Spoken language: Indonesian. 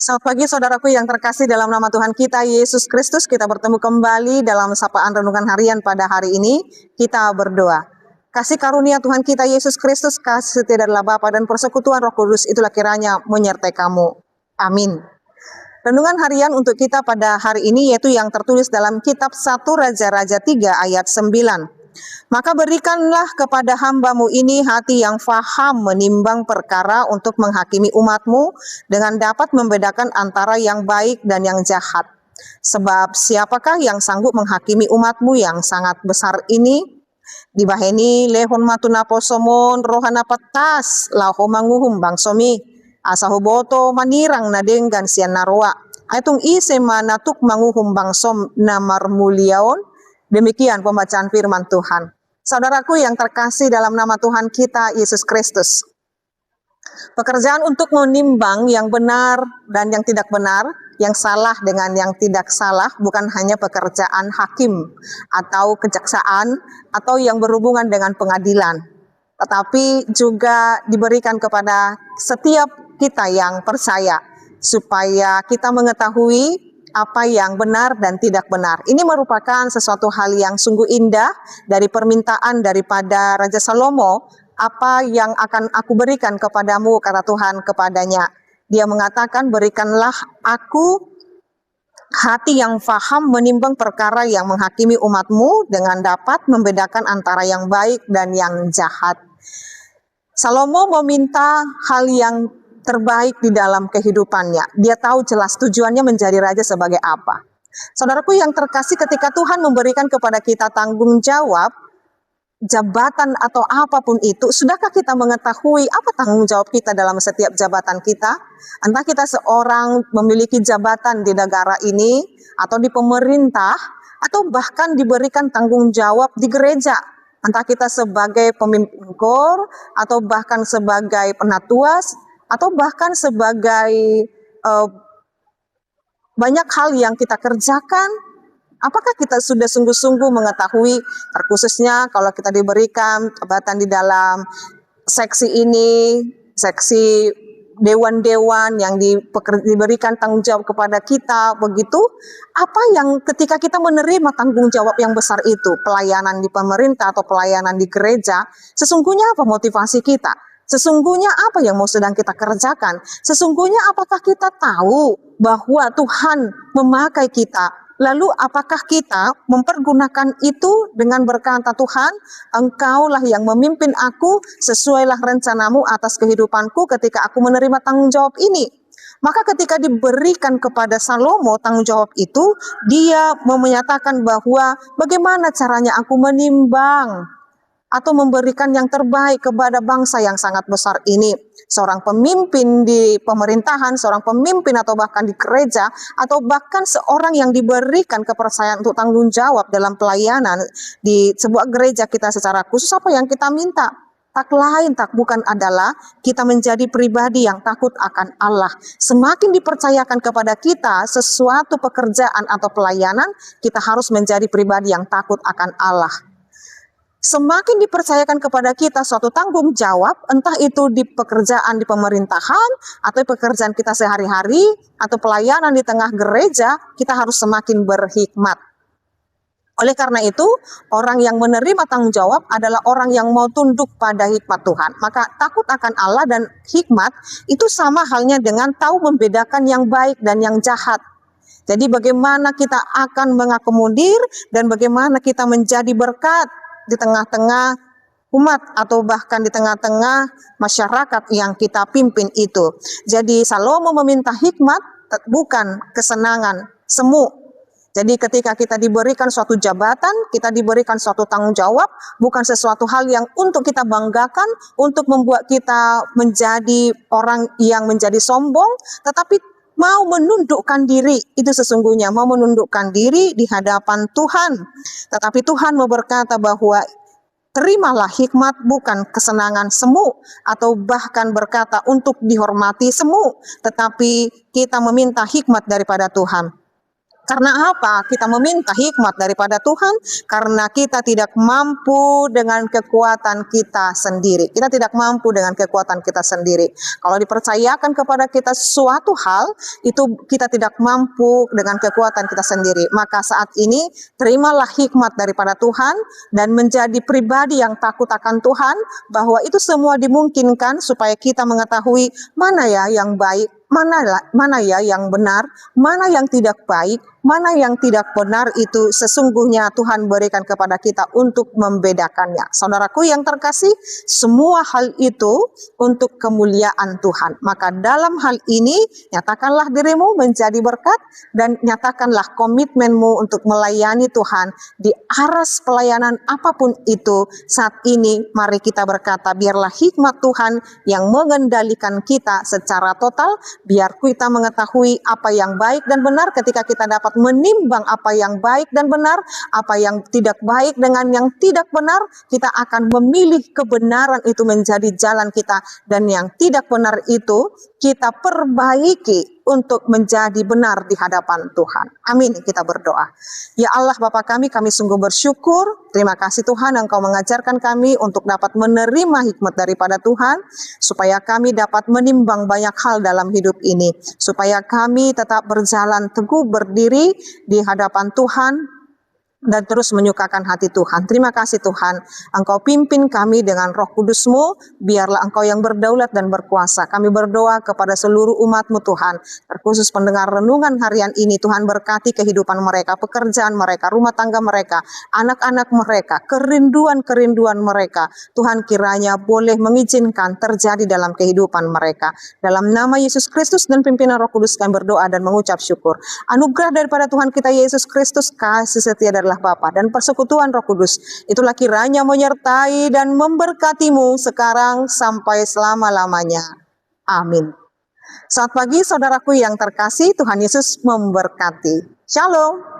Selamat pagi saudaraku yang terkasih dalam nama Tuhan kita Yesus Kristus. Kita bertemu kembali dalam sapaan renungan harian pada hari ini. Kita berdoa. Kasih karunia Tuhan kita Yesus Kristus, kasih setia dari Bapa dan persekutuan Roh Kudus itulah kiranya menyertai kamu. Amin. Renungan harian untuk kita pada hari ini yaitu yang tertulis dalam kitab 1 Raja-Raja 3 ayat 9. Maka berikanlah kepada hambamu ini hati yang faham menimbang perkara untuk menghakimi umatmu dengan dapat membedakan antara yang baik dan yang jahat. Sebab siapakah yang sanggup menghakimi umatmu yang sangat besar ini? Dibaheni lehon matuna posomon rohana petas laho manguhum bangsomi asahoboto manirang nadenggan sian narwa aitung ise manatuk manguhum bangsom namar muliaon. Demikian pembacaan firman Tuhan. Saudaraku yang terkasih dalam nama Tuhan kita Yesus Kristus. Pekerjaan untuk menimbang yang benar dan yang tidak benar, yang salah dengan yang tidak salah, bukan hanya pekerjaan hakim atau kejaksaan atau yang berhubungan dengan pengadilan, tetapi juga diberikan kepada setiap kita yang percaya supaya kita mengetahui apa yang benar dan tidak benar. Ini merupakan sesuatu hal yang sungguh indah dari permintaan daripada Raja Salomo, apa yang akan aku berikan kepadamu, kata Tuhan kepadanya. Dia mengatakan, berikanlah aku hati yang faham menimbang perkara yang menghakimi umatmu dengan dapat membedakan antara yang baik dan yang jahat. Salomo meminta hal yang terbaik di dalam kehidupannya. Dia tahu jelas tujuannya menjadi raja sebagai apa. Saudaraku yang terkasih, ketika Tuhan memberikan kepada kita tanggung jawab, jabatan atau apapun itu, sudahkah kita mengetahui apa tanggung jawab kita dalam setiap jabatan kita? Entah kita seorang memiliki jabatan di negara ini, atau di pemerintah, atau bahkan diberikan tanggung jawab di gereja. Entah kita sebagai pemimpin KOR, atau bahkan sebagai penatua, atau bahkan sebagai banyak hal yang kita kerjakan. Apakah kita sudah sungguh-sungguh mengetahui, terkhususnya kalau kita diberikan jabatan di dalam seksi ini, seksi dewan-dewan yang diberikan tanggung jawab kepada kita, begitu, apa yang ketika kita menerima tanggung jawab yang besar itu, pelayanan di pemerintah atau pelayanan di gereja, sesungguhnya apa motivasi kita? Sesungguhnya apa yang mau sedang kita kerjakan? Sesungguhnya apakah kita tahu bahwa Tuhan memakai kita? Lalu apakah kita mempergunakan itu dengan berkata, Tuhan, Engkaulah yang memimpin aku, sesuailah rencanamu atas kehidupanku ketika aku menerima tanggung jawab ini. Maka ketika diberikan kepada Salomo tanggung jawab itu, dia menyatakan bahwa bagaimana caranya aku menimbang atau memberikan yang terbaik kepada bangsa yang sangat besar ini. Seorang pemimpin di pemerintahan, seorang pemimpin atau bahkan di gereja, atau bahkan seorang yang diberikan kepercayaan untuk tanggung jawab dalam pelayanan di sebuah gereja kita secara khusus, apa yang kita minta? Tak lain tak bukan adalah kita menjadi pribadi yang takut akan Allah. Semakin dipercayakan kepada kita sesuatu pekerjaan atau pelayanan, kita harus menjadi pribadi yang takut akan Allah. Semakin dipercayakan kepada kita suatu tanggung jawab, entah itu di pekerjaan di pemerintahan, atau pekerjaan kita sehari-hari, atau pelayanan di tengah gereja, kita harus semakin berhikmat. Oleh karena itu, orang yang menerima tanggung jawab adalah orang yang mau tunduk pada hikmat Tuhan. Maka takut akan Allah dan hikmat itu sama halnya dengan tahu membedakan yang baik dan yang jahat. Jadi bagaimana kita akan mengakomodir dan bagaimana kita menjadi berkat di tengah-tengah umat atau bahkan di tengah-tengah masyarakat yang kita pimpin itu. Jadi Salomo meminta hikmat, bukan kesenangan semu. Jadi ketika kita diberikan suatu jabatan, kita diberikan suatu tanggung jawab, bukan sesuatu hal yang untuk kita banggakan, untuk membuat kita menjadi orang yang menjadi sombong, tetapi mau menundukkan diri, itu sesungguhnya mau menundukkan diri di hadapan Tuhan. Tetapi Tuhan mau berkata bahwa terimalah hikmat, bukan kesenangan semu, atau bahkan berkata untuk dihormati semu, tetapi kita meminta hikmat daripada Tuhan. Karena apa? Kita meminta hikmat daripada Tuhan karena kita tidak mampu dengan kekuatan kita sendiri. Kita tidak mampu dengan kekuatan kita sendiri. Kalau dipercayakan kepada kita suatu hal, itu kita tidak mampu dengan kekuatan kita sendiri. Maka saat ini terimalah hikmat daripada Tuhan dan menjadi pribadi yang takut akan Tuhan, bahwa itu semua dimungkinkan supaya kita mengetahui mana ya yang baik, mana ya yang benar, mana yang tidak baik, mana yang tidak benar, itu sesungguhnya Tuhan berikan kepada kita untuk membedakannya. Saudaraku yang terkasih, semua hal itu untuk kemuliaan Tuhan. Maka dalam hal ini, nyatakanlah dirimu menjadi berkat dan nyatakanlah komitmenmu untuk melayani Tuhan di aras pelayanan apapun itu. Saat ini mari kita berkata, biarlah hikmat Tuhan yang mengendalikan kita secara total, biar kita mengetahui apa yang baik dan benar. Ketika kita dapat menimbang apa yang baik dan benar, apa yang tidak baik dengan yang tidak benar, kita akan memilih kebenaran itu menjadi jalan kita, dan yang tidak benar itu kita perbaiki untuk menjadi benar di hadapan Tuhan. Amin, kita berdoa. Ya Allah Bapa kami sungguh bersyukur. Terima kasih Tuhan, Engkau mengajarkan kami untuk dapat menerima hikmat daripada Tuhan, supaya kami dapat menimbang banyak hal dalam hidup ini, supaya kami tetap berjalan teguh berdiri di hadapan Tuhan dan terus menyukakan hati Tuhan. Terima kasih Tuhan, Engkau pimpin kami dengan Roh Kudus-Mu, biarlah Engkau yang berdaulat dan berkuasa. Kami berdoa kepada seluruh umat-Mu Tuhan, terkhusus pendengar renungan harian ini, Tuhan berkati kehidupan mereka, pekerjaan mereka, rumah tangga mereka, anak-anak mereka, kerinduan-kerinduan mereka. Tuhan kiranya boleh mengizinkan terjadi dalam kehidupan mereka. Dalam nama Yesus Kristus dan pimpinan Roh Kudus kami berdoa dan mengucap syukur. Anugerah daripada Tuhan kita Yesus Kristus, kasih setia adalah Bapa dan persekutuan Roh Kudus, itulah kiranya menyertai dan memberkatimu sekarang sampai selama-lamanya. Amin. Selamat pagi saudaraku yang terkasih, Tuhan Yesus memberkati. Shalom.